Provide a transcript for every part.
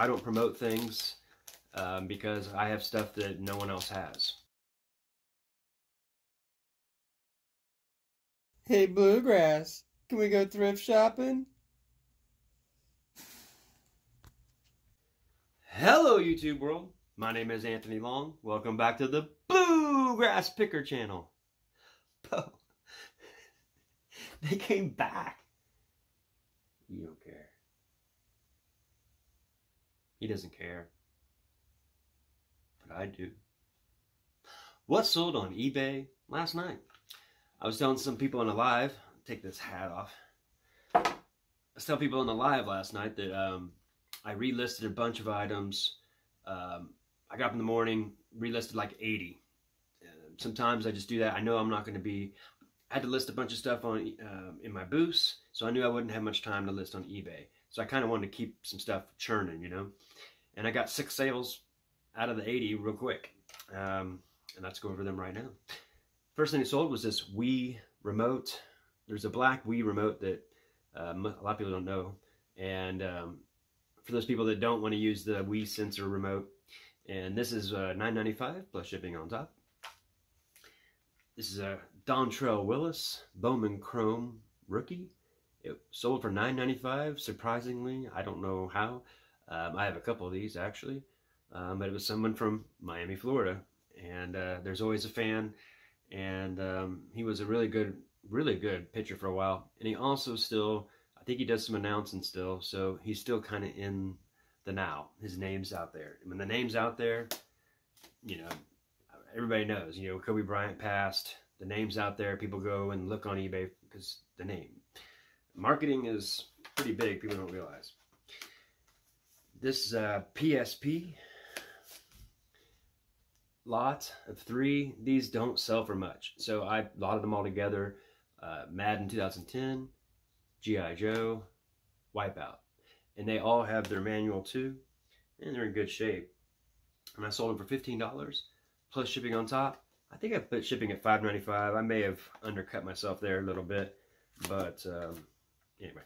I don't promote things because I have stuff that no one else has. Hey, Bluegrass, can we go thrift shopping? Hello YouTube world, my name is Anthony Long. Welcome back to the Bluegrass Picker channel. Oh, they came back. You don't care. He doesn't care. But I do. What sold on eBay last night? I was telling some people in a live, take this hat off. I was telling people in the live last night that I relisted a bunch of items. I got up in the morning, relisted like 80. Sometimes I just do that. I know I'm not going to be... I had to list a bunch of stuff on in my booths, so I knew I wouldn't have much time to list on eBay. So I kind of wanted to keep some stuff churning, you know. And I got 6 sales out of the 80 real quick. And let's go over them right now. First thing that sold was this Wii remote. There's a black Wii remote that a lot of people don't know. And for those people that don't want to use the Wii sensor remote, and this is $9.95 plus shipping on top. This is a Dontrell Willis Bowman Chrome Rookie. It sold for $9.95. Surprisingly, I don't know how. I have a couple of these actually, but it was someone from Miami, Florida, and there's always a fan. And he was a really good pitcher for a while. And he also still, I think he does some announcing still, so he's still kind of in the now. His name's out there. And when the name's out there, you know, everybody knows, you know, Kobe Bryant passed, the name's out there, people go and look on eBay because the name. Marketing is pretty big, people don't realize. This PSP lot of 3, these don't sell for much, so I lotted them all together. Madden 2010, G.I. Joe, Wipeout, and they all have their manual too, and they're in good shape. And I sold them for $15 plus shipping on top. I think I put shipping at $5.95. I may have undercut myself there a little bit, but anyway.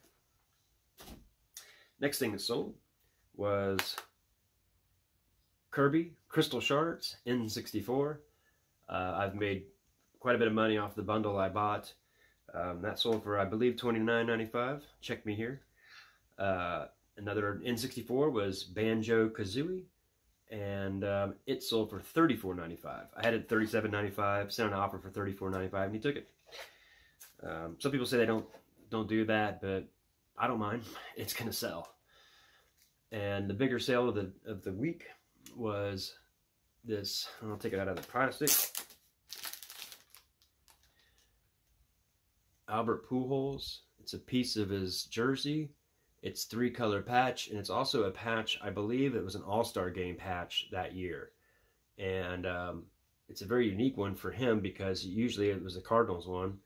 Next thing that sold was Kirby Crystal Shards N64. I've made quite a bit of money off the bundle I bought. That sold for, I believe, $29.95. Check me here. Another N64 was Banjo Kazooie, and it sold for $34.95. I had it $37.95. Sent an offer for $34.95, and he took it. Some people say they don't do that, but I don't mind. It's gonna sell. And the bigger sale of the week was this. I'll take it out of the plastic. Albert Pujols. It's a piece of his jersey. It's 3-color patch, and it's also a patch, I believe it was an All-Star Game patch that year. And it's a very unique one for him because usually it was a Cardinals one,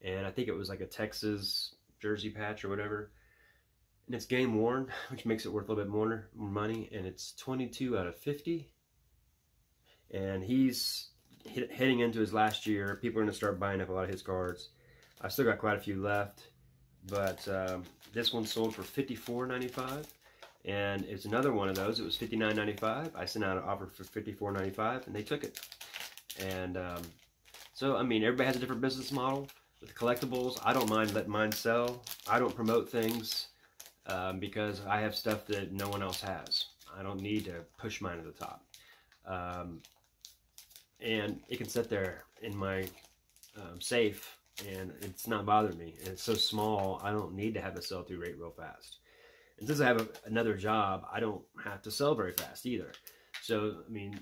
and I think it was like a Texas jersey patch or whatever. And it's game worn, which makes it worth a little bit more money, and it's 22 out of 50. And he's heading into his last year. People are going to start buying up a lot of his cards. I've still got quite a few left, but this one sold for $54.95, and it's another one of those. It was $59.95. I sent out an offer for $54.95, and they took it. And so, I mean, everybody has a different business model. With collectibles, I don't mind letting mine sell. I don't promote things because I have stuff that no one else has. I don't need to push mine to the top. And it can sit there in my safe, and it's not bothering me. And it's so small, I don't need to have a sell-through rate real fast. And since I have another job, I don't have to sell very fast either. So, I mean,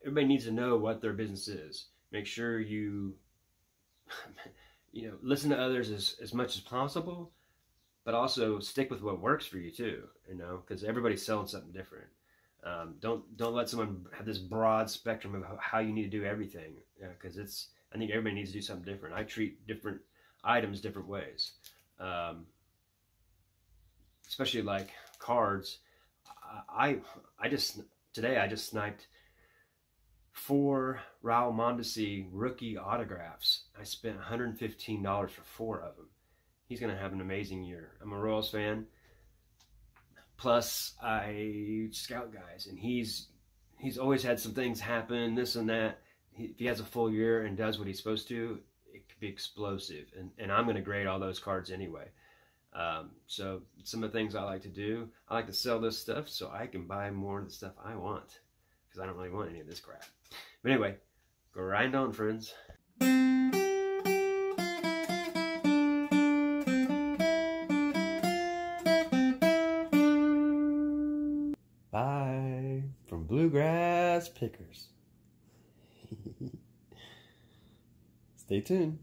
everybody needs to know what their business is. Make sure you, listen to others as much as possible, but also stick with what works for you too, because everybody's selling something different. Don't let someone have this broad spectrum of how you need to do everything, because I think everybody needs to do something different. I treat different items different ways, especially like cards. Today I just sniped 4 Raul Mondesi rookie autographs. I spent $115 for 4 of them. He's going to have an amazing year. I'm a Royals fan. Plus, I scout guys, and he's always had some things happen, this and that. If he has a full year and does what he's supposed to, it could be explosive. And I'm going to grade all those cards anyway. So some of the things I like to do, I like to sell this stuff so I can buy more of the stuff I want, because I don't really want any of this crap. But anyway, grind on, friends. Bye from Bluegrass Pickers. Stay tuned.